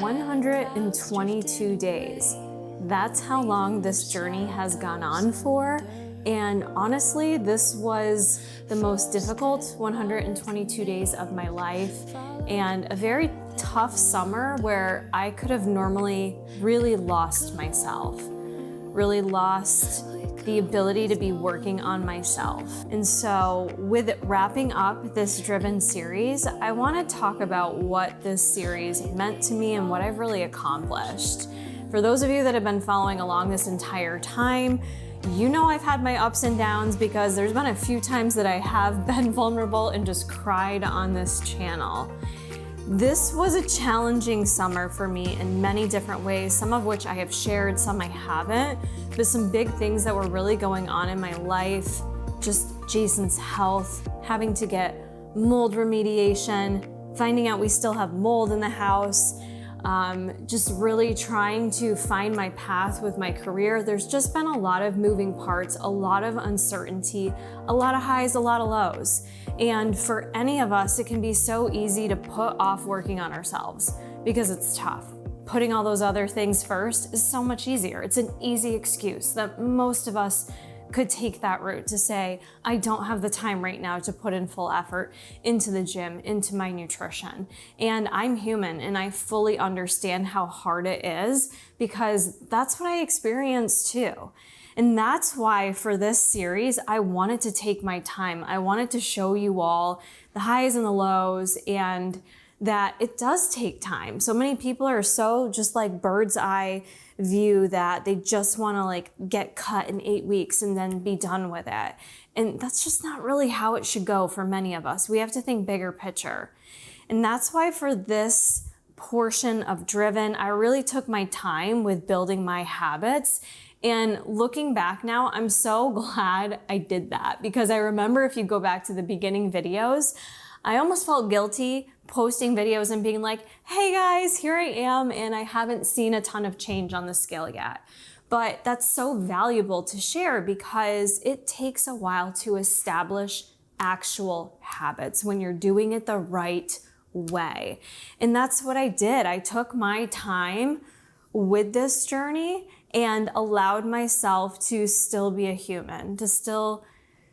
122 days. That's how long this journey has gone on for. And honestly, this was the most difficult 122 days of my life and a very tough summer where I could have normally really lost myself, really lost the ability to be working on myself. And so with wrapping up this Driven series, I want to talk about what this series meant to me and what I've really accomplished. For those of you that have been following along this entire time, you know I've had my ups and downs because there's been a few times that I have been vulnerable and just cried on this channel. This was a challenging summer for me in many different ways, some of which I have shared, some I haven't, but some big things that were really going on in my life, just Jason's health, having to get mold remediation, finding out we still have mold in the house, just really trying to find my path with my career. There's just been a lot of moving parts, a lot of uncertainty, a lot of highs, a lot of lows. And for any of us, it can be so easy to put off working on ourselves because it's tough. Putting all those other things first is so much easier. It's an easy excuse that most of us could take that route to say, I don't have the time right now to put in full effort into the gym, into my nutrition. And I'm human and I fully understand how hard it is because that's what I experienced too. And that's why for this series, I wanted to take my time. I wanted to show you all the highs and the lows and that it does take time. So many people are so just like bird's eye view that they just want to like get cut in 8 weeks and then be done with it. And that's just not really how it should go for many of us. We have to think bigger picture. And that's why for this portion of Driven, I really took my time with building my habits. And looking back now, I'm so glad I did that because I remember if you go back to the beginning videos, I almost felt guilty posting videos and being like, hey guys, here I am, and I haven't seen a ton of change on the scale yet. But that's so valuable to share because it takes a while to establish actual habits when you're doing it the right way. And that's what I did. I took my time with this journey and allowed myself to still be a human, to still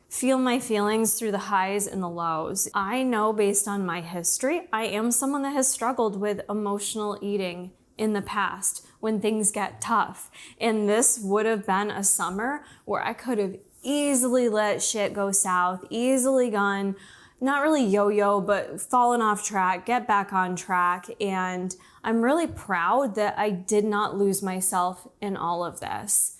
feel my feelings through the highs and the lows. I know based on my history, I am someone that has struggled with emotional eating in the past when things get tough. And this would have been a summer where I could have easily let shit go south, easily gone, not really yo-yo, but fallen off track, get back on track. And I'm really proud that I did not lose myself in all of this.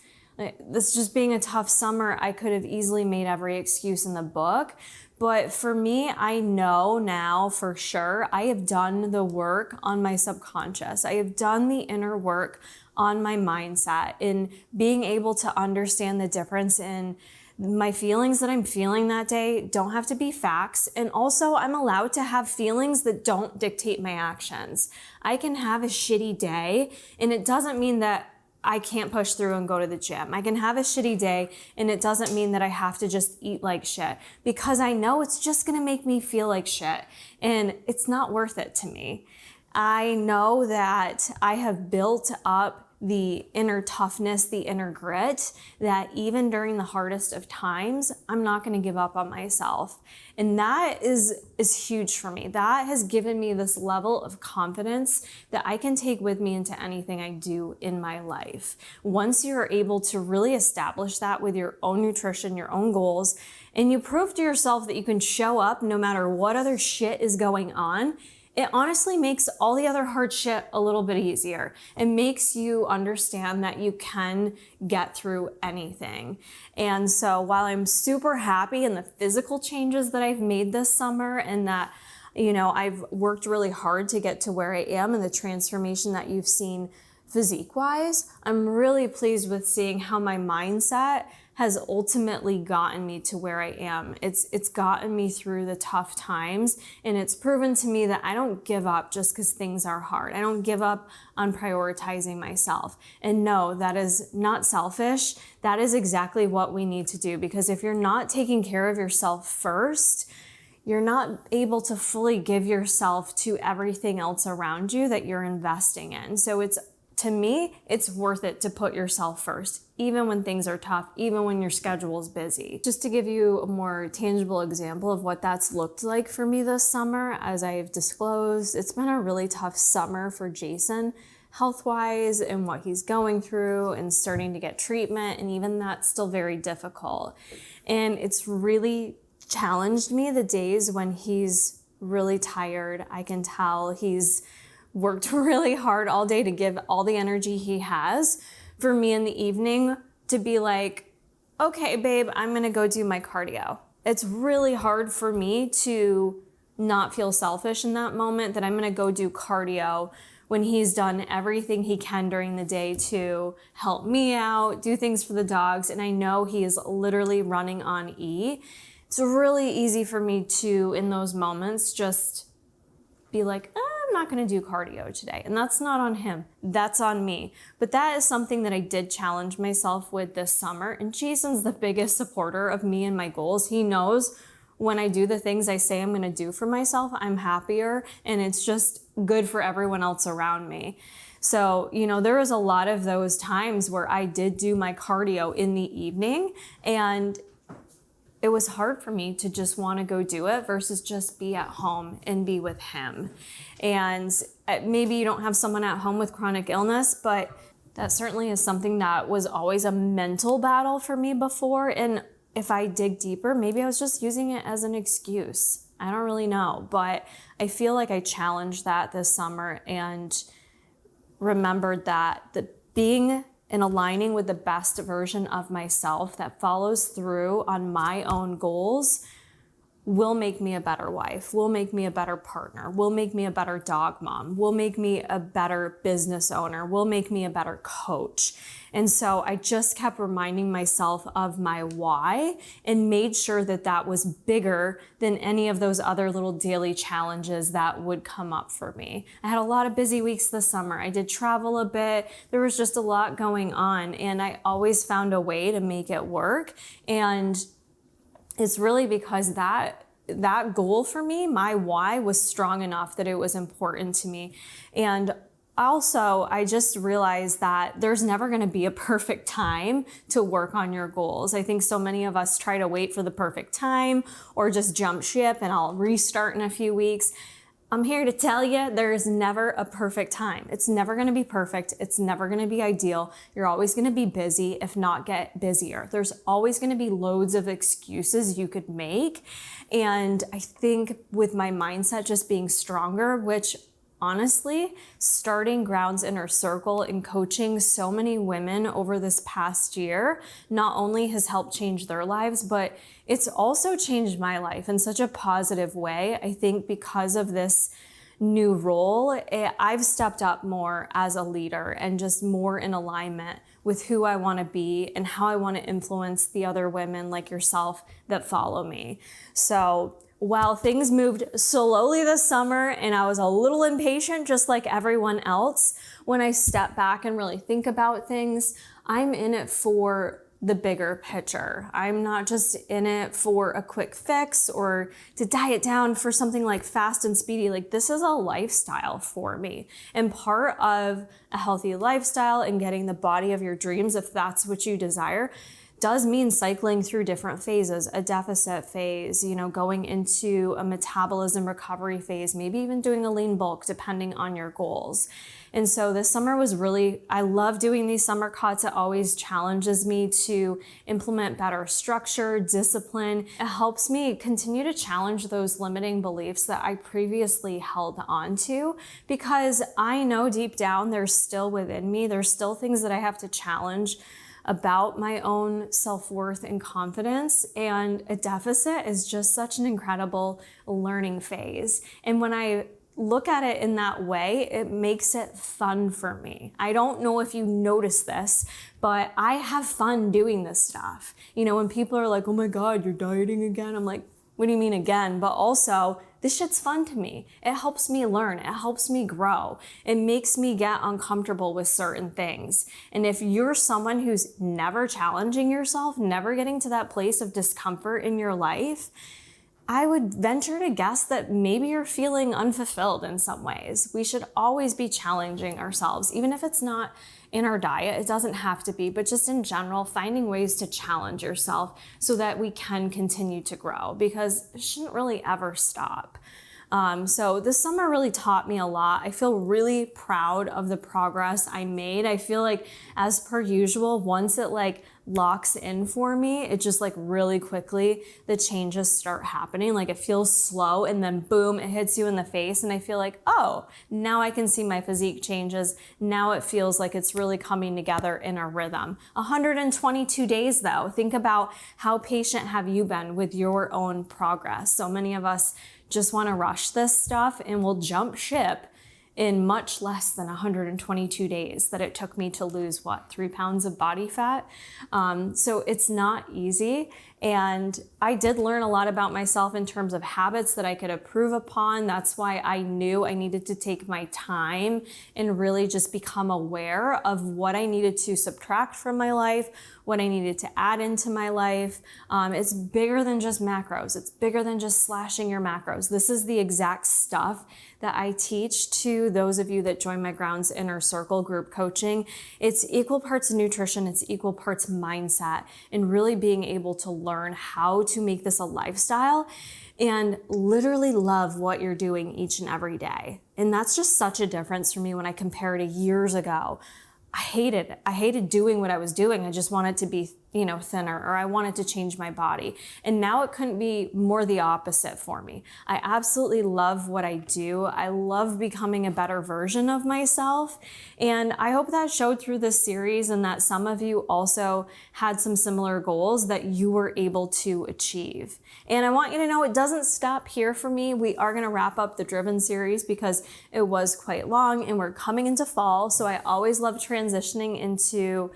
This just being a tough summer, I could have easily made every excuse in the book. But for me, I know now for sure, I have done the work on my subconscious. I have done the inner work on my mindset in being able to understand the difference in my feelings that I'm feeling that day don't have to be facts. And also I'm allowed to have feelings that don't dictate my actions. I can have a shitty day and it doesn't mean that I can't push through and go to the gym. I can have a shitty day and it doesn't mean that I have to just eat like shit because I know it's just gonna make me feel like shit and it's not worth it to me. I know that I have built up the inner toughness, the inner grit, that even during the hardest of times, I'm not gonna give up on myself. And that is huge for me. That has given me this level of confidence that I can take with me into anything I do in my life. Once you're able to really establish that with your own nutrition, your own goals, and you prove to yourself that you can show up no matter what other shit is going on, it honestly makes all the other hard shit a little bit easier. It makes you understand that you can get through anything. And so while I'm super happy in the physical changes that I've made this summer and that, you know, I've worked really hard to get to where I am and the transformation that you've seen physique-wise, I'm really pleased with seeing how my mindset has ultimately gotten me to where I am. It's gotten me through the tough times, and it's proven to me that I don't give up just because things are hard. I don't give up on prioritizing myself. And no, that is not selfish. That is exactly what we need to do, because if you're not taking care of yourself first, you're not able to fully give yourself to everything else around you that you're investing in. So to me, it's worth it to put yourself first, even when things are tough, even when your schedule is busy. Just to give you a more tangible example of what that's looked like for me this summer, as I've disclosed, it's been a really tough summer for Jason, health-wise, and what he's going through and starting to get treatment, and even that's still very difficult. And it's really challenged me the days when he's really tired. I can tell he's worked really hard all day to give all the energy he has for me in the evening to be like, okay, babe, I'm gonna go do my cardio. It's really hard for me to not feel selfish in that moment, that I'm gonna go do cardio when he's done everything he can during the day to help me out, do things for the dogs, and I know he is literally running on E. It's really easy for me to, in those moments, just be like, I'm not gonna do cardio today. And that's not on him, that's on me. But that is something that I did challenge myself with this summer. And Jason's the biggest supporter of me and my goals. He knows when I do the things I say I'm gonna do for myself, I'm happier, and it's just good for everyone else around me. So, there was a lot of those times where I did do my cardio in the evening, and it was hard for me to just want to go do it versus just be at home and be with him. And maybe you don't have someone at home with chronic illness, but that certainly is something that was always a mental battle for me before. And if I dig deeper, maybe I was just using it as an excuse. I don't really know, but I feel like I challenged that this summer and remembered that being and aligning with the best version of myself that follows through on my own goals will make me a better wife, will make me a better partner, will make me a better dog mom, will make me a better business owner, will make me a better coach. And so I just kept reminding myself of my why and made sure that that was bigger than any of those other little daily challenges that would come up for me. I had a lot of busy weeks this summer. I did travel a bit. There was just a lot going on, and I always found a way to make it work. And it's really because that goal for me, my why, was strong enough that it was important to me. And also, I just realized that there's never going to be a perfect time to work on your goals. I think so many of us try to wait for the perfect time or just jump ship and I'll restart in a few weeks. I'm here to tell you there is never a perfect time. It's never going to be perfect. It's never going to be ideal. You're always going to be busy, if not get busier. There's always going to be loads of excuses you could make. And I think with my mindset just being stronger, which honestly, starting Grounds Inner Circle and coaching so many women over this past year not only has helped change their lives, but it's also changed my life in such a positive way. I think because of this new role, I've stepped up more as a leader and just more in alignment with who I want to be and how I want to influence the other women like yourself that follow me. So while things moved slowly this summer and I was a little impatient just like everyone else, when I step back and really think about things, I'm in it for the bigger picture. I'm not just in it for a quick fix or to diet down for something like fast and speedy. Like, this is a lifestyle for me. And part of a healthy lifestyle and getting the body of your dreams, if that's what you desire, does mean cycling through different phases, a deficit phase, going into a metabolism recovery phase, maybe even doing a lean bulk depending on your goals. And so this summer was I love doing these summer cuts. It always challenges me to implement better structure, discipline. It helps me continue to challenge those limiting beliefs that I previously held on to, because I know deep down they're still within me. There's still things that I have to challenge about my own self-worth and confidence, and a deficit is just such an incredible learning phase. And when I look at it in that way, it makes it fun for me. I don't know if you notice this, but I have fun doing this stuff. When people are like, oh my God, you're dieting again, I'm like, what do you mean again? But also, this shit's fun to me. It helps me learn. It helps me grow. It makes me get uncomfortable with certain things. And if you're someone who's never challenging yourself, never getting to that place of discomfort in your life, I would venture to guess that maybe you're feeling unfulfilled in some ways. We should always be challenging ourselves, even if it's not in our diet, it doesn't have to be, but just in general, finding ways to challenge yourself so that we can continue to grow, because it shouldn't really ever stop. So this summer really taught me a lot. I feel really proud of the progress I made. I feel like, as per usual, once it like locks in for me, it just like really quickly, the changes start happening. Like it feels slow and then boom, it hits you in the face. And I feel like, oh, now I can see my physique changes. Now it feels like it's really coming together in a rhythm. 122 days though. Think about how patient have you been with your own progress. So many of us just want to rush this stuff and we'll jump ship in much less than 122 days that it took me to lose, 3 pounds of body fat. So it's not easy. And I did learn a lot about myself in terms of habits that I could improve upon. That's why I knew I needed to take my time and really just become aware of what I needed to subtract from my life, what I needed to add into my life. It's bigger than just macros. It's bigger than just slashing your macros. This is the exact stuff that I teach to those of you that join my Grounds Inner Circle group coaching. It's equal parts nutrition, it's equal parts mindset, and really being able to learn how to make this a lifestyle and literally love what you're doing each and every day. And that's just such a difference for me when I compare to years ago. I hated doing what I was doing. I just wanted to be, thinner, or I wanted to change my body. And now it couldn't be more the opposite for me. I absolutely love what I do. I love becoming a better version of myself. And I hope that showed through this series, and that some of you also had some similar goals that you were able to achieve. And I want you to know it doesn't stop here for me. We are going to wrap up the Driven series because it was quite long and we're coming into fall. So I always love transitioning into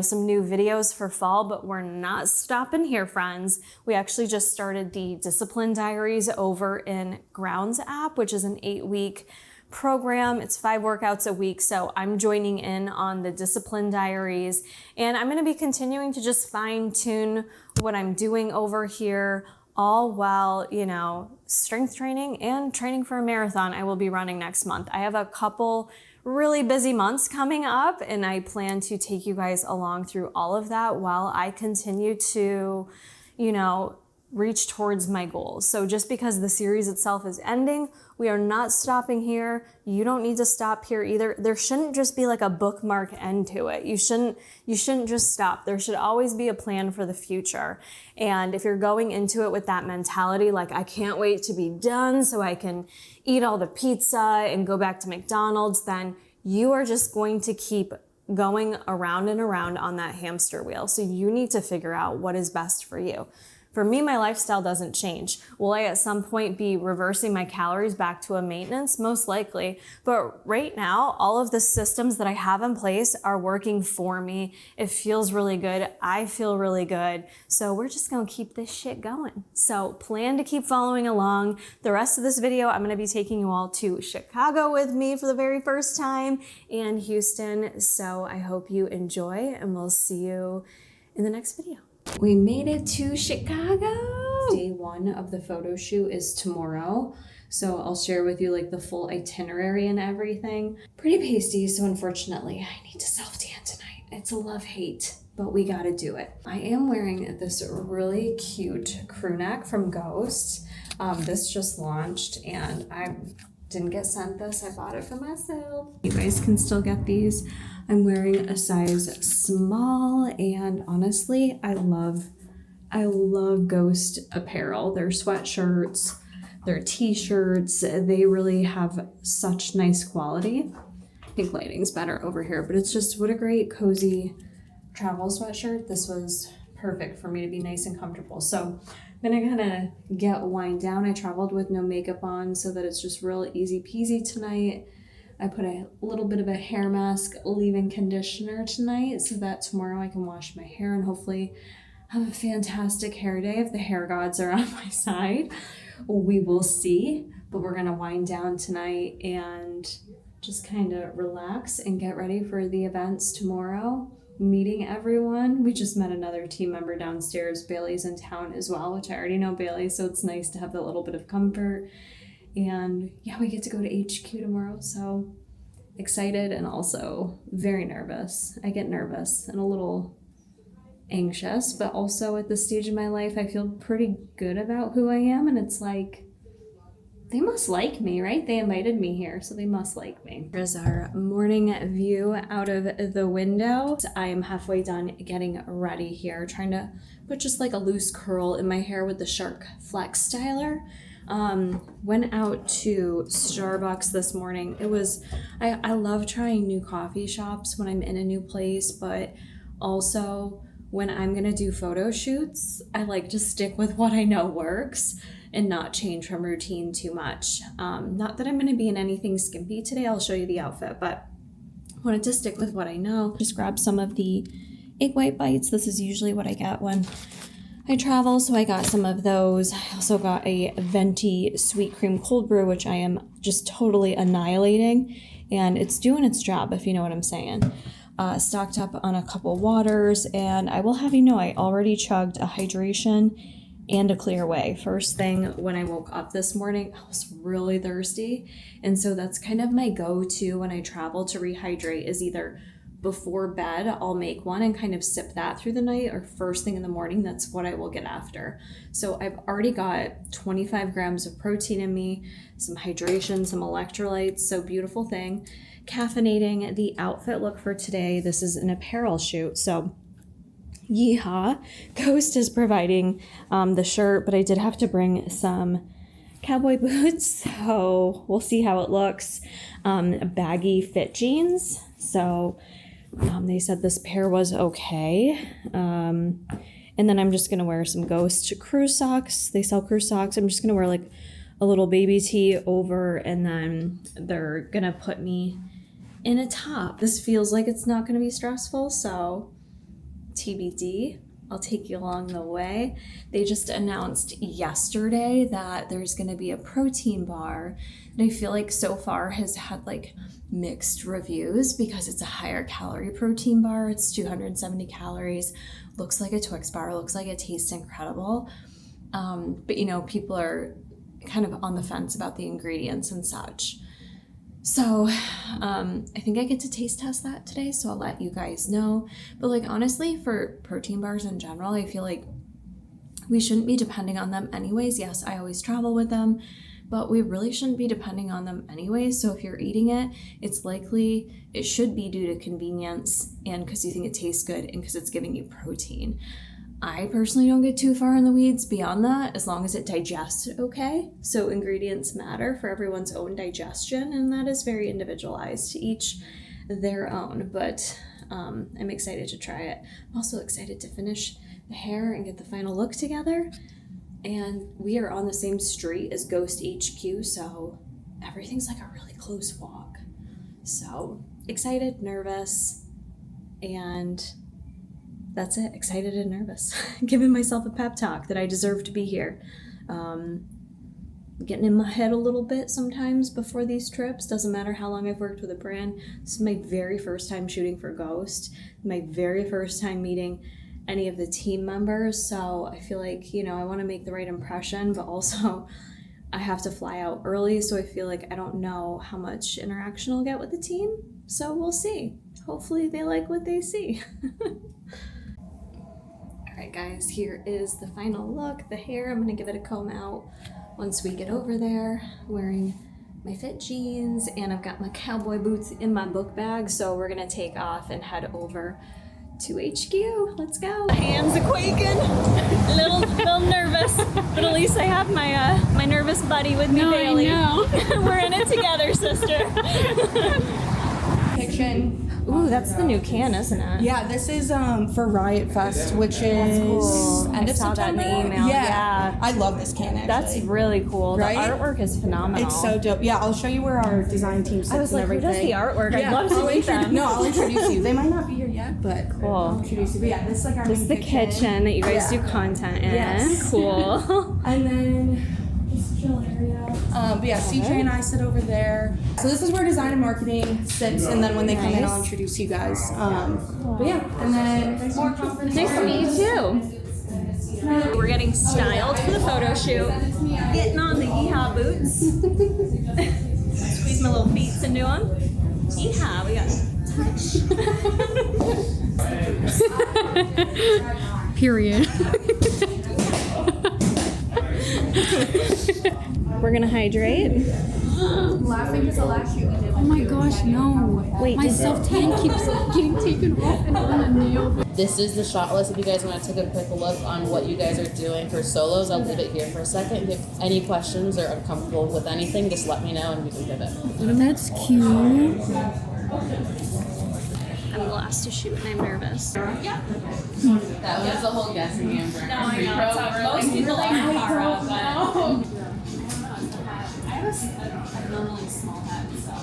some new videos for fall, but we're not stopping here, friends. We actually just started the Discipline Diaries over in Grounds app, which is an 8-week program. It's 5 workouts a week. So I'm joining in on the Discipline Diaries, and I'm going to be continuing to just fine tune what I'm doing over here, all while, strength training and training for a marathon I will be running next month. I have a couple really busy months coming up, and I plan to take you guys along through all of that while I continue to, reach towards my goals. So just because the series itself is ending, we are not stopping here. You don't need to stop here either. There shouldn't just be like a bookmark end to it. You shouldn't just stop. There should always be a plan for the future. And if you're going into it with that mentality, like I can't wait to be done so I can eat all the pizza and go back to McDonald's, then you are just going to keep going around and around on that hamster wheel. So you need to figure out what is best for you. For me, my lifestyle doesn't change. Will I at some point be reversing my calories back to a maintenance? Most likely. But right now, all of the systems that I have in place are working for me. It feels really good. I feel really good. So we're just gonna keep this shit going. So plan to keep following along. The rest of this video, I'm gonna be taking you all to Chicago with me for the very first time, and Houston. So I hope you enjoy, and we'll see you in the next video. We made it to Chicago. Day 1 of the photo shoot is tomorrow. So I'll share with you like the full itinerary and everything. Pretty pasty, so unfortunately I need to self-tan tonight. It's a love-hate, but we gotta do it. I am wearing this really cute crew neck from Ghost. This just launched and I didn't get sent this. I bought it for myself. You guys can still get these. I'm wearing a size small, and honestly, I love Ghost apparel. Their sweatshirts, their t-shirts, they really have such nice quality. I think lighting's better over here, but it's just, what a great cozy travel sweatshirt. This was perfect for me to be nice and comfortable. So I'm gonna kind of get wind down. I traveled with no makeup on so that it's just real easy peasy tonight. I put a little bit of a hair mask leave-in conditioner tonight so that tomorrow I can wash my hair and hopefully have a fantastic hair day if the hair gods are on my side. We will see, but we're gonna wind down tonight and just kind of relax and get ready for the events tomorrow. meeting everyone. We just met another team member downstairs. Bailey's in town as well, which I already know Bailey, so it's nice to have that little bit of comfort. And yeah, we get to go to HQ tomorrow, so excited and also very nervous. I get nervous and a little anxious, but also at this stage in my life, I feel pretty good about who I am, and it's like, they must like me, right? They invited me here, so they must like me. Here's our morning view out of the window. I am halfway done getting ready here, trying to put just like a loose curl in my hair with the Shark Flex Styler. Went out to Starbucks this morning. I love trying new coffee shops when I'm in a new place, but also when I'm gonna do photo shoots, I like to stick with what I know works and not change from routine too much. Not that I'm gonna be in anything skimpy today, I'll show you the outfit, but wanted to stick with what I know. Just grab some of the egg white bites. This is usually what I get when I travel, so I got some of those. I also got a venti sweet cream cold brew, which I am just totally annihilating, and it's doing its job, if you know what I'm saying. Stocked up on a couple waters, and I will have you know I already chugged a hydration and a clear whey. First thing when I woke up this morning, I was really thirsty, and so that's kind of my go-to when I travel to rehydrate, is either before bed I'll make one and kind of sip that through the night, or first thing in the morning, that's what I will get after. So I've already got 25 grams of protein in me, some hydration, some electrolytes, so beautiful thing. Caffeinating. The outfit look for today, this is an apparel shoot, so yeehaw. Ghost is providing the shirt, but I did have to bring some cowboy boots, so we'll see how it looks. Baggy fit jeans, so they said this pair was okay. And then I'm just gonna wear some Ghost crew socks. They sell crew socks. I'm just gonna wear like a little baby tee over, and then they're gonna put me in a top. This feels like it's not gonna be stressful, so TBD. I'll take you along the way. They just announced yesterday that there's gonna be a protein bar that I feel like so far has had like mixed reviews because it's a higher calorie protein bar. It's 270 calories, looks like a Twix bar, looks like it tastes incredible. But you know, people are kind of on the fence about the ingredients and such. So I think I get to taste test that today, so I'll let you guys know. But like honestly, for protein bars in general, I feel like we shouldn't be depending on them anyways. Yes, I always travel with them, but we really shouldn't be depending on them anyways. So if you're eating it, it's likely it should be due to convenience and because you think it tastes good and because it's giving you protein. I personally don't get too far in the weeds beyond that, as long as it digests okay. So ingredients matter for everyone's own digestion, and that is very individualized to each their own. But I'm excited to try it. I'm also excited to finish the hair and get the final look together. And we are on the same street as Ghost HQ, so everything's like a really close walk. So excited, nervous, and that's it. Excited and nervous. Giving myself a pep talk that I deserve to be here. Getting in my head a little bit sometimes before these trips. Doesn't matter how long I've worked with a brand. This is my very first time shooting for Ghost. My very first time meeting any of the team members. So I feel like, you know, I want to make the right impression, but also I have to fly out early. So I feel like I don't know how much interaction I'll get with the team. So we'll see. Hopefully they like what they see. Alright guys, here is the final look. The hair, I'm gonna give it a comb out once we get over there. Wearing my fit jeans, and I've got my cowboy boots in my book bag, so we're gonna take off and head over to HQ. Let's go. Hands are quaking. a little nervous, but at least I have my my nervous buddy with me, Bailey. We're in it together, sister. Fiction. Ooh, that's the new can, isn't it? Yeah, this is for Riot Fest, which is cool. end of saw September. That in the email. Yeah. I love this can actually. That's really cool. Right? The artwork is phenomenal. It's so dope. Yeah, I'll show you where our design team sits I was and like, who everything. does the artwork? Yeah, I'd love to meet them. No, I'll introduce you. They might not be here yet, but Cool. I'll introduce you. But yeah, this is like our This is the kitchen that you guys do content in. Yes. Cool. And then chill area. But yeah, CJ and I sit over there. So this is where design and marketing sits, and then when they come in, I'll introduce you guys. But yeah, and then more conference. Nice to meet you too. We're getting styled for the photo shoot. Getting on the yeehaw boots. Squeeze my little feet into them. Yeehaw, we got touch. Period. We're gonna hydrate. Laughing is the last shoot we did. Oh my gosh, no. Wait, my self-tan keeps getting taken off and on a nail. This is the shot list. If you guys want to take a quick look on what you guys are doing for solos, I'll leave it here for a second. If any questions or uncomfortable with anything, just let me know and we can pivot. That's cute. I'm last to shoot and I'm nervous. That was the whole guessing game. No, I know. Most people like Cara, but I have a normally small head, so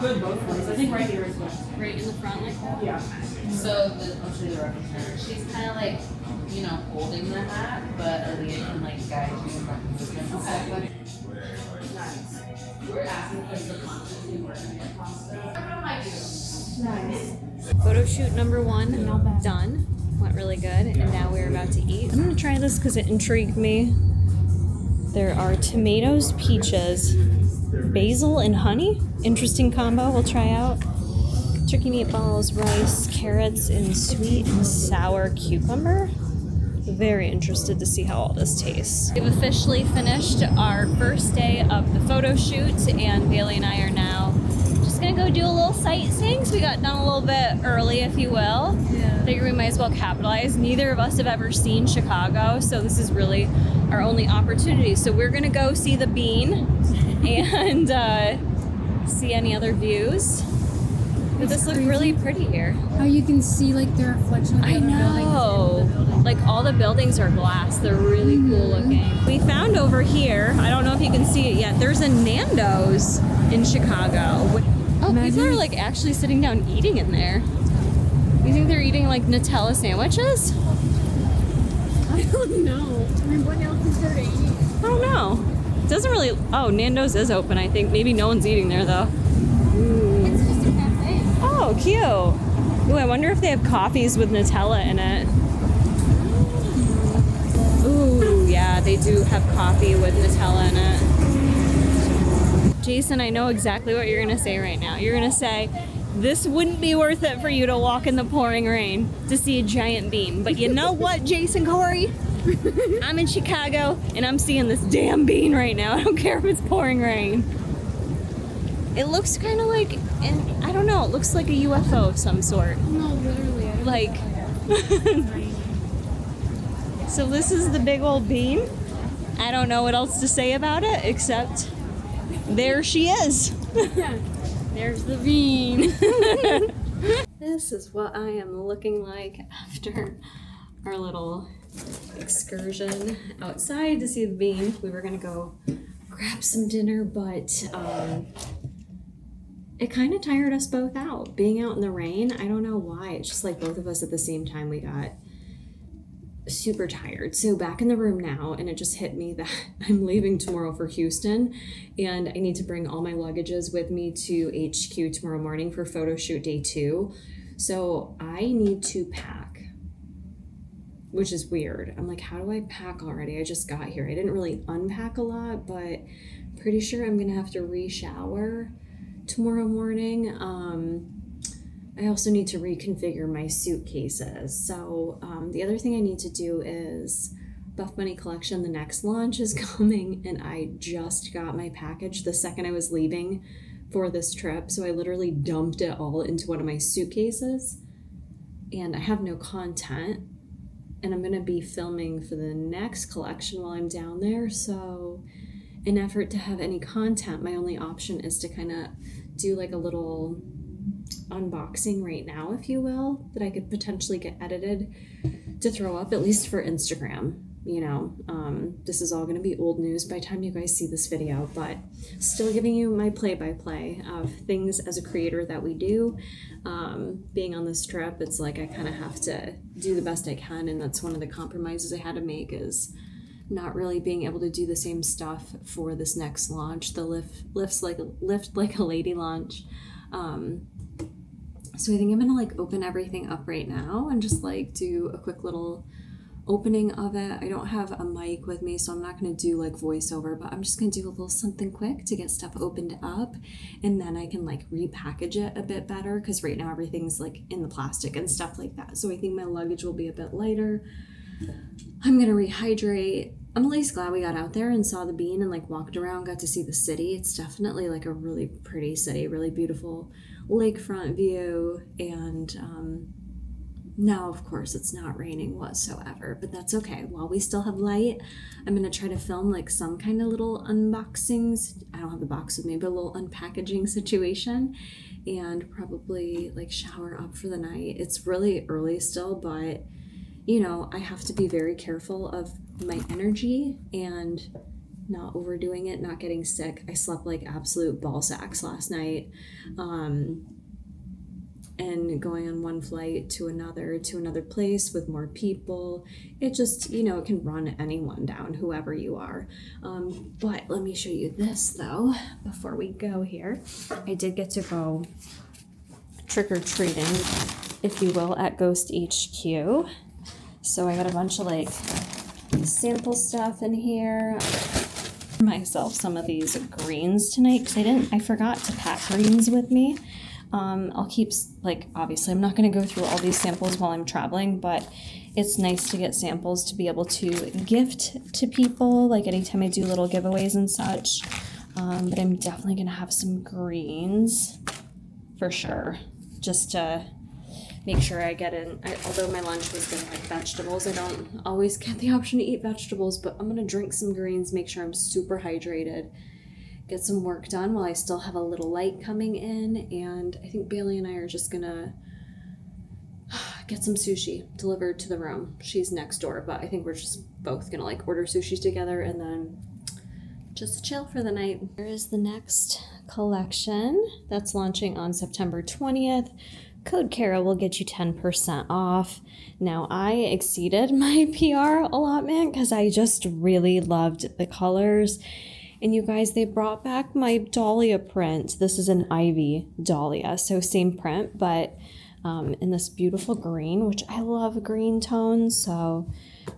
Good both ways. I think right here is good. right in the front like that. Yeah. So I'll show you the reference picture. She's kind of like, holding the hat, but Aaliyah can like guide you in that movement. Nice. We're asking for the content we work in your Nice. Photo shoot number 1 done. Went really good, and now we're about to eat. I'm gonna try this because it intrigued me. There are tomatoes, peaches, basil, and honey. Interesting combo. We'll try out. Turkey meatballs, rice, carrots, and sweet and sour cucumber. Very interested to see how all this tastes. We've officially finished our first day of the photo shoot, and Bailey and I are now just gonna go do a little sightseeing. So we got done a little bit early, if you will. Yeah. Figure we might as well capitalize. Neither of us have ever seen Chicago, so this is really our only opportunity. So we're gonna go see the Bean and see any other views. But this looks really pretty here. How you can see like the reflection of the I other buildings know. in the building. Like all the buildings are glass. They're really cool looking. We found over here, I don't know if you can see it yet, there's a Nando's in Chicago. Oh, people are like actually sitting down eating in there. You think they're eating like Nutella sandwiches? I don't know. I mean, what else is there to eat? I don't know. It doesn't really, oh, Nando's is open, I think. Maybe no one's eating there though. It's just a cafe. Oh, cute. Ooh, I wonder if they have coffees with Nutella in it. Ooh, yeah, they do have coffee with Nutella in it. Jason, I know exactly what you're gonna say right now. You're gonna say, this wouldn't be worth it for you to walk in the pouring rain to see a giant bean. But you know what, Jason Corey? I'm in Chicago and I'm seeing this damn bean right now. I don't care if it's pouring rain. It looks kind of like, I don't know, it looks like a UFO of some sort. No, literally. I don't Like, so this is the big old bean. I don't know what else to say about it except there she is. There's the bean. This is what I am looking like after our little excursion outside to see the bean. We were gonna go grab some dinner, but it kind of tired us both out. Being out in the rain, I don't know why. It's just like both of us at the same time, we got super tired. So back in the room now, and it just hit me that I'm leaving tomorrow for Houston and I need to bring all my luggages with me to HQ tomorrow morning for photo shoot day 2. So I need to pack, which is weird. I'm like, how do I pack already? I just got here. I didn't really unpack a lot, but pretty sure I'm gonna have to re-shower tomorrow morning. I also need to reconfigure my suitcases. So the other thing I need to do is Buff Bunny Collection, the next launch is coming, and I just got my package the second I was leaving for this trip. So I literally dumped it all into one of my suitcases, and I have no content, and I'm gonna be filming for the next collection while I'm down there. So in effort to have any content, my only option is to kind of do like a little unboxing right now, if you will, that I could potentially get edited to throw up, at least for Instagram. You know, this is all going to be old news by the time you guys see this video, but still giving you my play-by-play of things as a creator that we do. Being on this trip, it's like I kind of have to do the best I can, and that's one of the compromises I had to make, is not really being able to do the same stuff for this next launch, the lift like a lady launch. So I think I'm gonna like open everything up right now and just like do a quick little opening of it. I don't have a mic with me, so I'm not going to do like voiceover, but I'm just going to do a little something quick to get stuff opened up, and then I can like repackage it a bit better, because right now everything's like in the plastic and stuff like that. So I think my luggage will be a bit lighter. I'm going to rehydrate. I'm at least glad we got out there and saw the bean and like walked around, got to see the city. It's definitely like a really pretty city, really beautiful lakefront view, and now, of course, it's not raining whatsoever, but that's okay. While we still have light, I'm going to try to film like some kind of little unboxings. I don't have the box with me, but a little unpackaging situation, and probably like shower up for the night. It's really early still, but you know, I have to be very careful of my energy and not overdoing it, not getting sick. I slept like absolute ball sacks last night. And going on one flight to another place with more people, it just, you know, it can run anyone down, whoever you are. But let me show you this though before we go here. I did get to go trick-or-treating, if you will, at Ghost HQ. So I got a bunch of like sample stuff in here. Myself some of these greens tonight, because I forgot to pack greens with me. I'll keep, like, obviously I'm not going to go through all these samples while I'm traveling, but it's nice to get samples to be able to gift to people, like anytime I do little giveaways and such. But I'm definitely going to have some greens for sure, just to make sure I get in. Although my lunch was going to like vegetables, I don't always get the option to eat vegetables, but I'm going to drink some greens, make sure I'm super hydrated, get some work done while I still have a little light coming in. And I think Bailey and I are just gonna get some sushi delivered to the room. She's next door, but I think we're just both gonna like order sushi together and then just chill for the night. Here is the next collection that's launching on September 20th. Code Kara will get you 10% off. Now, I exceeded my PR allotment because I just really loved the colors. And you guys, they brought back my Dahlia print. This is an Ivy Dahlia, so same print, but in this beautiful green, which I love green tones. So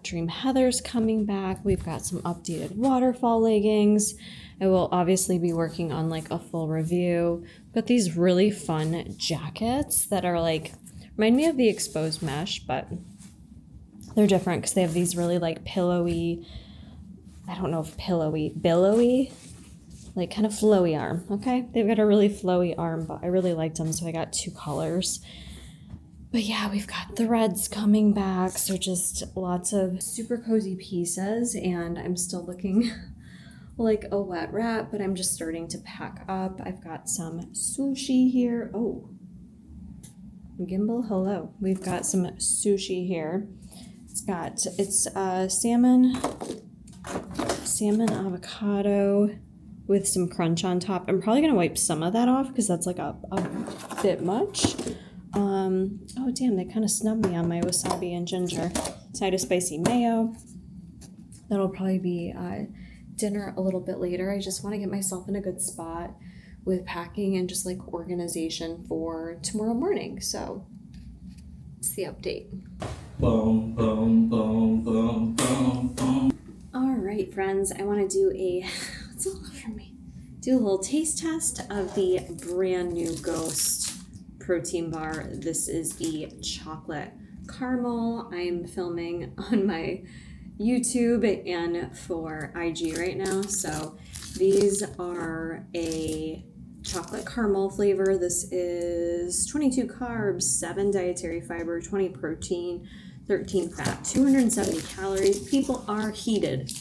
Dream Heather's coming back. We've got some updated waterfall leggings. I will obviously be working on like a full review. We've got these really fun jackets that are like, remind me of the exposed mesh, but they're different because they have these really like pillowy, I don't know if billowy, like kind of flowy arm, okay? They've got a really flowy arm, but I really liked them, so I got 2 colors. But yeah, we've got the reds coming back, so just lots of super cozy pieces, and I'm still looking like a wet rat, but I'm just starting to pack up. I've got some sushi here. Oh, gimbal, hello. We've got some sushi here. It's salmon avocado with some crunch on top. I'm probably gonna wipe some of that off because that's like a bit much. Oh damn, they kind of snubbed me on my wasabi and ginger. Side of spicy mayo. That'll probably be dinner a little bit later. I just want to get myself in a good spot with packing and just like organization for tomorrow morning. So it's the update. Boom, boom, boom, boom, boom, boom. All right, friends, I want to do what's all over me? Do a little taste test of the brand new Ghost protein bar. This is the chocolate caramel. I'm filming on my YouTube and for IG right now. So these are a chocolate caramel flavor. This is 22 carbs, 7 dietary fiber, 20 protein, 13 fat, 270 calories. People are heated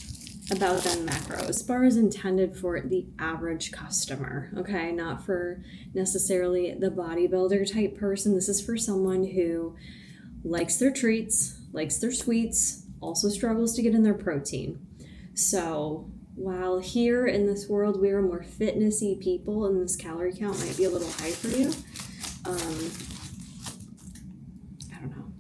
about them macros. This bar is intended for the average customer, okay? Not for necessarily the bodybuilder type person. This is for someone who likes their treats, likes their sweets, also struggles to get in their protein. So while here in this world we are more fitnessy people and this calorie count might be a little high for you, I don't know.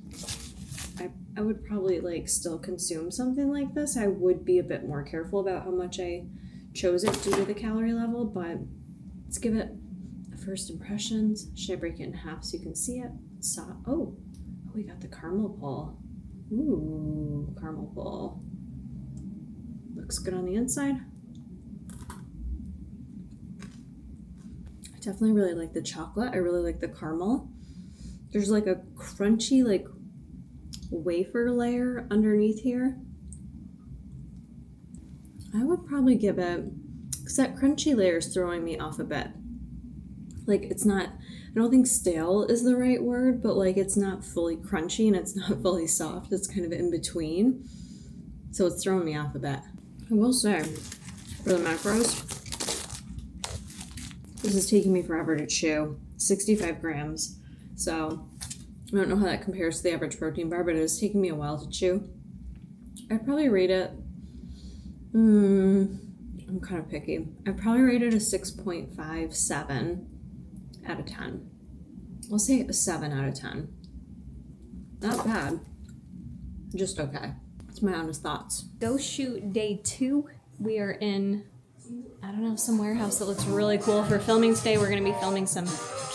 I I would probably like still consume something like this. I would be a bit more careful about how much I chose it due to the calorie level, but let's give it a first impressions. Should I break it in half so you can see it? Oh, we got the caramel pull. Ooh, caramel pull. Looks good on the inside. I definitely really like the chocolate. I really like the caramel. There's like a crunchy like wafer layer underneath here. I would probably give it, because that crunchy layer is throwing me off a bit. Like it's not, I don't think stale is the right word, but like it's not fully crunchy and it's not fully soft. It's kind of in between. So it's throwing me off a bit. I will say, for the macros, this is taking me forever to chew. 65 grams. So I don't know how that compares to the average protein bar, but it is taking me a while to chew. I'd probably rate it, I'm kind of picky. I'd probably rate it a 6.57 out of 10. I'll say a 7 out of 10. Not bad, just okay. It's my honest thoughts. Go shoot day 2. We are in, I don't know, some warehouse that looks really cool for filming today. We're gonna be filming some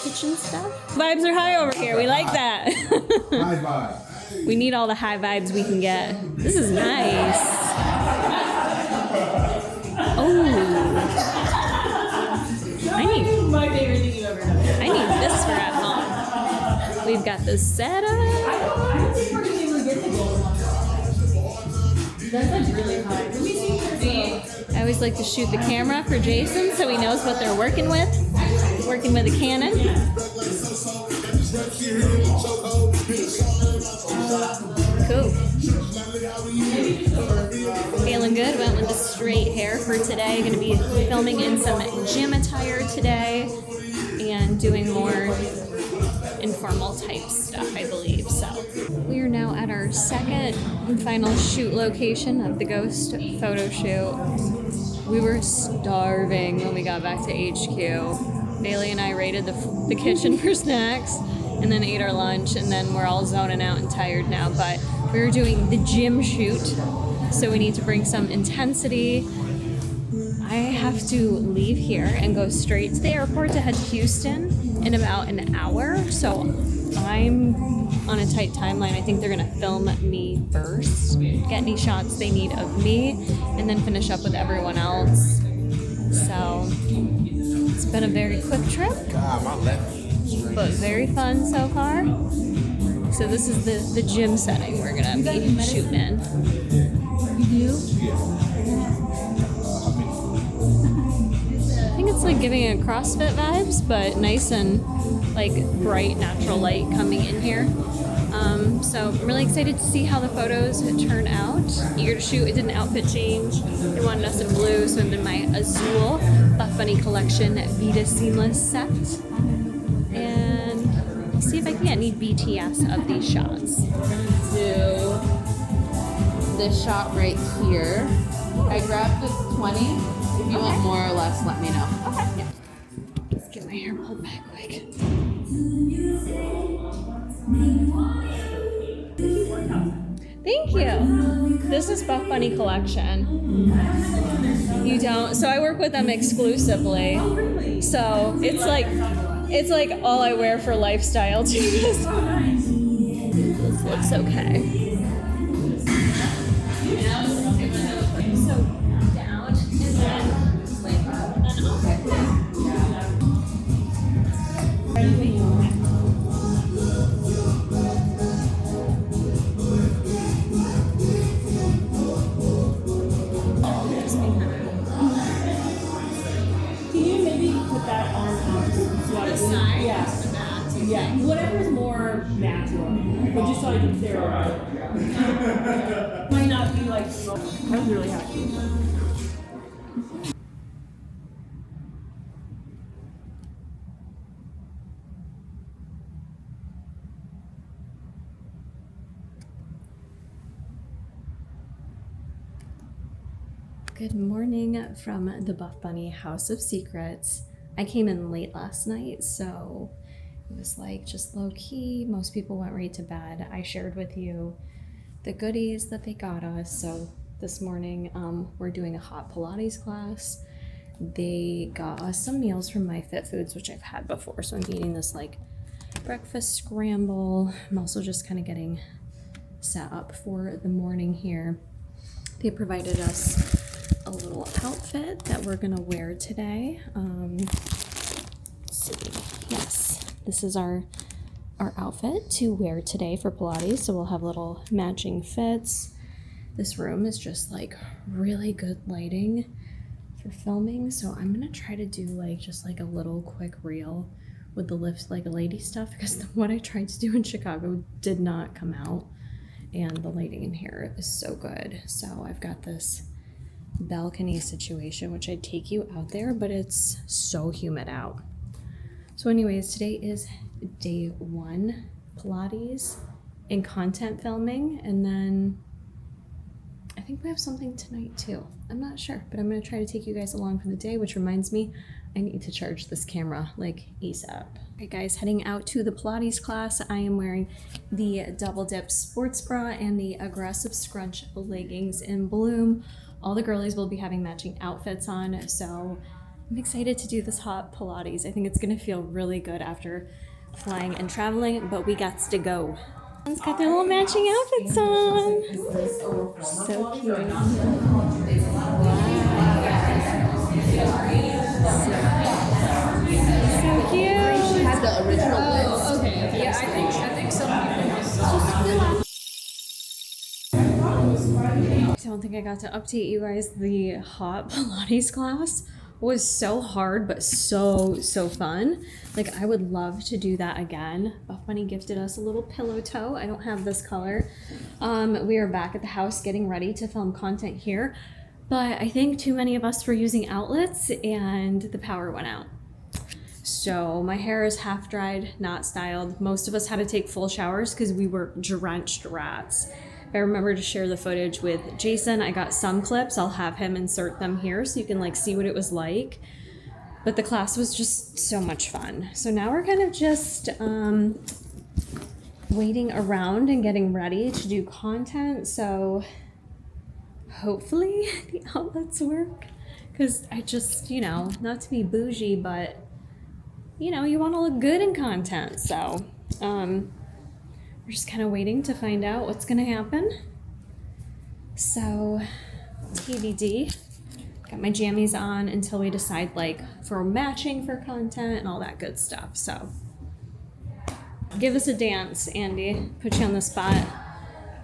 kitchen stuff. Vibes are high over here, we like that. High vibe. We need all the high vibes we can get. This is nice. Oh. My favorite thing you've ever done. I need this for at home. We've got the setup. I don't think we're gonna be able to get the gold one. That's like really high. Let me see. I always like to shoot the camera for Jason so he knows what they're working with. Working with a Canon. Cool. Feeling good. Went with the straight hair for today. Going to be filming in some gym attire today and doing more informal type stuff, I believe. So we are now at our second and final shoot location of the ghost photo shoot. We were starving when we got back to HQ. Bailey and I raided the kitchen for snacks and then ate our lunch, and then we're all zoning out and tired now. But we were doing the gym shoot, so we need to bring some intensity. I have to leave here and go straight to the airport to head to Houston in about an hour. So I'm on a tight timeline. I think they're gonna film me first, get any shots they need of me, and then finish up with everyone else. So it's been a very quick trip, but very fun so far. So this is the gym setting we're gonna be shooting in. You do? I think it's like giving it CrossFit vibes, but nice and like bright natural light coming in here. So I'm really excited to see how the photos turn out. Eager to shoot. I did an outfit change. They wanted us in blue, so I'm in my Azul Buff Bunny Collection Vita Seamless set. And see if I can get any BTS of these shots. Do this shot right here. I grabbed the 20. If you want more or less, let me know. Okay. Yeah. Let's get my hair pulled back quick. Thank you. This is Buff Bunny Collection. You don't? So I work with them exclusively. So it's like all I wear for lifestyle too. This looks okay. So down and then like up and then up. Can you maybe put that arm out slightly? The side, Yeah. the back. Yeah. Whatever's more natural. But just so I can clear it. Might not be like. I was really happy. Good morning from the Buff Bunny House of Secrets. I came in late last night, so it was like just low key. Most people went right to bed. I shared with you the goodies that they got us. So this morning we're doing a hot Pilates class. They got us some meals from My Fit Foods, which I've had before. So I'm eating this like breakfast scramble. I'm also just kind of getting set up for the morning here. They provided us a little outfit that we're gonna wear today. Let's see. Yes, this is our outfit to wear today for Pilates. So we'll have little matching fits. This room is just like really good lighting for filming. So I'm gonna try to do like just like a little quick reel with the lift like lady stuff, because what I tried to do in Chicago did not come out, and the lighting in here is so good. So I've got this balcony situation, which I'd take you out there, but it's so humid out. So anyways, today is day 1 Pilates and content filming, and then I think we have something tonight too. I'm not sure, but I'm gonna try to take you guys along for the day, which reminds me, I need to charge this camera like ASAP. Alright guys, heading out to the Pilates class. I am wearing the double dip sports bra and the aggressive scrunch leggings in Bloom. All the girlies will be having matching outfits on, so I'm excited to do this hot Pilates. I think it's gonna feel really good after flying and traveling, but we got to go. Everyone's got their little matching outfits on. So cute. So cute. She has the original list. Oh, okay. Yeah, I think so. I don't think I got to update you guys. The hot Pilates class was so hard, but so fun. Like, I would love to do that again. Buff Bunny gifted us a little pillow toe. I don't have this color. We are back at the house getting ready to film content here, but I think too many of us were using outlets and the power went out. So my hair is half dried, not styled. Most of us had to take full showers because we were drenched rats. I remember to share the footage with Jason. I got some clips. I'll have him insert them here so you can like see what it was like. But the class was just so much fun. So now we're kind of just waiting around and getting ready to do content. So hopefully the outlets work, because I just, you know, not to be bougie, but you know, you want to look good in content. So we're just kind of waiting to find out what's going to happen. So TBD. Got my jammies on until we decide like for matching for content and all that good stuff. So give us a dance, Andy. Put you on the spot.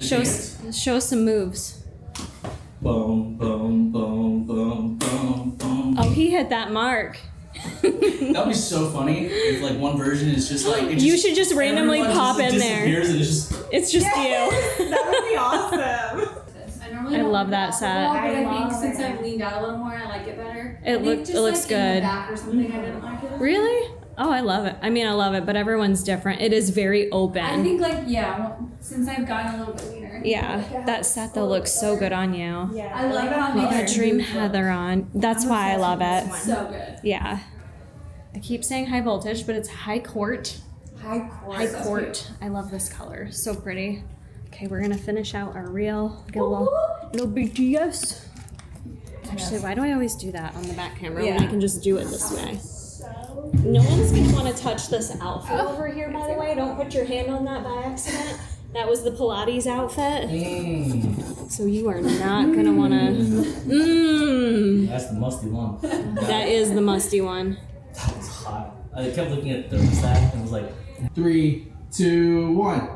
Show some moves. Boom, boom, boom, boom, boom, boom. Oh, he hit that mark. That would be so funny if like one version is just like You should just randomly everyone pop just in there. disappears and it's just you. That would be awesome. I love that set. But I think since I've leaned out a little more, I like it better. It looks In the good. back or something, I didn't like it. Really? Oh, I love it. I mean, I love it, but everyone's different. It is very open. I think since I've gotten a little bit leaner. Yeah, that set though looks so good on you. Yeah. I love it on With the that Dream Heather on. That's why I love it. So good. Yeah. I keep saying high voltage, but it's high court. High court. High court. I love this color. So pretty. Okay, we're gonna finish out our reel. Get a little BTS. Actually, why do I always do that on the back camera when I can just do it this way? No one's gonna want to touch this outfit over here, by the way. Don't put your hand on that by accident. That was the Pilates outfit. So you are not gonna wanna. That's the musty one. That is the musty one. That was hot. I kept looking at the thermostat and was like, 3, 2, 1.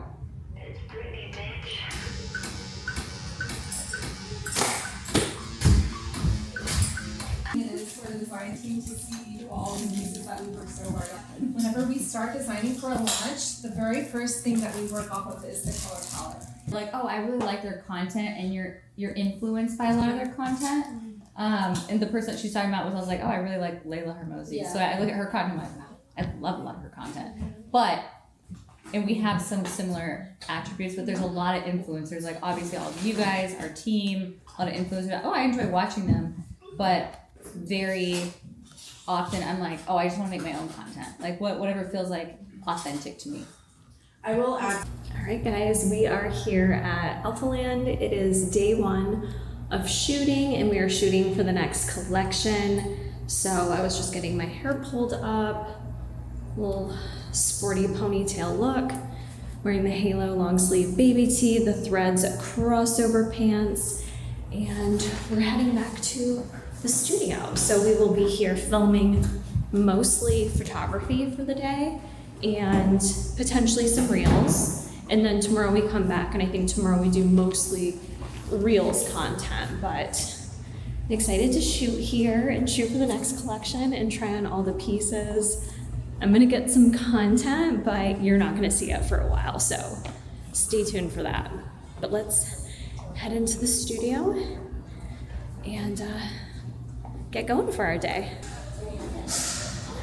Whenever we start designing for a launch, the very first thing that we work off of is the color palette. Like, oh, I really like their content, and you're influenced by a lot of their content. And the person that she's talking about I was like, oh, I really like Layla Hermosi. Yeah. So I look at her content, I'm like, wow, I love a lot of her content. And we have some similar attributes, but there's a lot of influencers. Like, obviously, all of you guys, our team, a lot of influencers. Oh, I enjoy watching them, but very often I'm like, oh, I just want to make my own content. Like, whatever feels like authentic to me. I will add. All right, guys, we are here at Alphaland. It is day 1 of shooting, and we are shooting for the next collection. So I was just getting my hair pulled up, little sporty ponytail look, wearing the halo long sleeve baby tee, the threads crossover pants, and we're heading back to the studio. So we will be here filming mostly photography for the day and potentially some reels. And then tomorrow we come back, and I think tomorrow we do mostly reels content, but I'm excited to shoot here and shoot for the next collection and try on all the pieces. I'm gonna get some content, but you're not gonna see it for a while, so stay tuned for that. But let's head into the studio and get going for our day.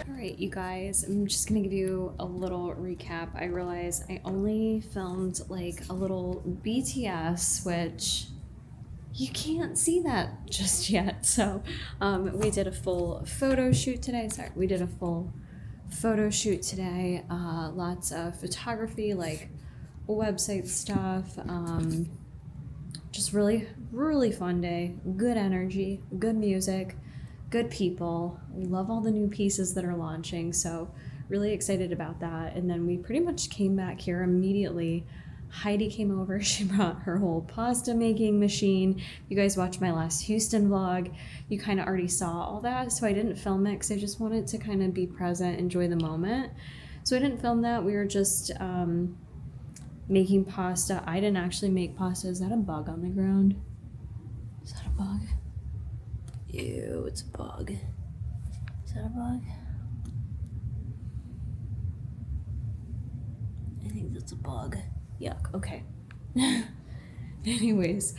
All right, you guys, I'm just gonna give you a little recap. I realized I only filmed like a little BTS, which you can't see that just yet. So we did a full photo shoot today. Lots of photography, like website stuff. Just really fun day. Good energy, good music, good people. Love all the new pieces that are launching, so really excited about that. And then we pretty much came back here immediately. Heidi came over, she brought her whole pasta making machine. You guys watched my last Houston vlog, you kind of already saw all that, so I didn't film it because I just wanted to kind of be present, enjoy the moment. So I didn't film that. We were just making pasta. I didn't actually make pasta. Is that a bug on the ground? Is that a bug? Ew, it's a bug. Is that a bug? I think that's a bug. Yuck, okay. Anyways,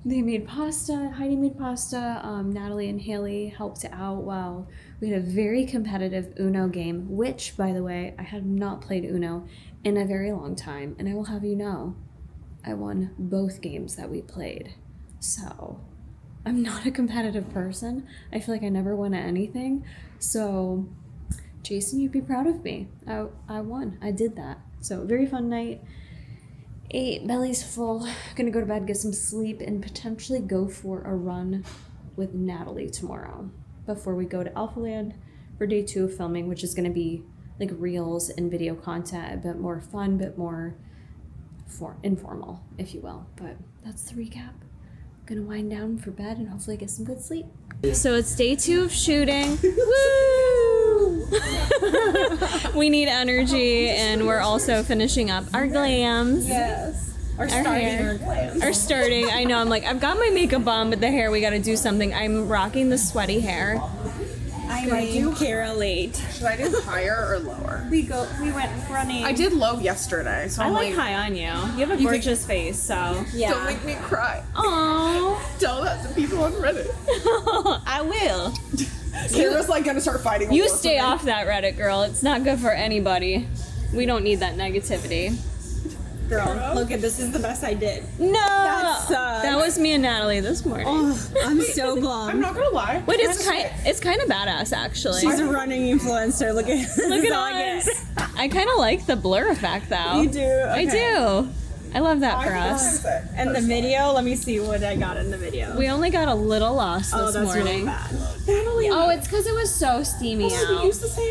they made pasta, Heidi made pasta, Natalie and Haley helped out while we had a very competitive Uno game, which, by the way, I had not played Uno in a very long time, and I will have you know, I won both games that we played. So, I'm not a competitive person. I feel like I never win at anything, so Jason, you'd be proud of me. I won, I did that. So, very fun night. Ate, belly's full, gonna go to bed, get some sleep, and potentially go for a run with Natalie tomorrow before we go to Alphaland for day 2 of filming, which is gonna be like reels and video content, a bit more fun, a bit more informal, if you will. But that's the recap. Gonna wind down for bed and hopefully get some good sleep. So it's day 2 of shooting. Woo! We need energy, and we're also finishing up our glams. Yes. Our starting. I know. I'm like, I've got my makeup on, but the hair, we got to do something. I'm rocking the sweaty hair. I do Kara late. Should I do higher or lower? We went running. I did low yesterday, so I I'm like high on you. You have a gorgeous face, so. Yeah. Don't make me cry. Aww. Tell that to people on Reddit. I will. Kara's like gonna start fighting. You over stay me. off that Reddit, girl. It's not good for anybody. We don't need that negativity. Girl, look at this. Is the best I did. No! That sucks. That was me and Natalie this morning. Oh, I'm so bummed. I'm not gonna lie. Wait, it's kind of badass, actually. She's a running influencer. Look at Look this is at all I us. get. I kind of like the blur effect, though. You do? I Okay. do. I love that for us. And the video, let me see what I got in the video. We only got a little lost Oh, this that's morning. really bad. Natalie, Oh, it's because it was so steamy out. we used the same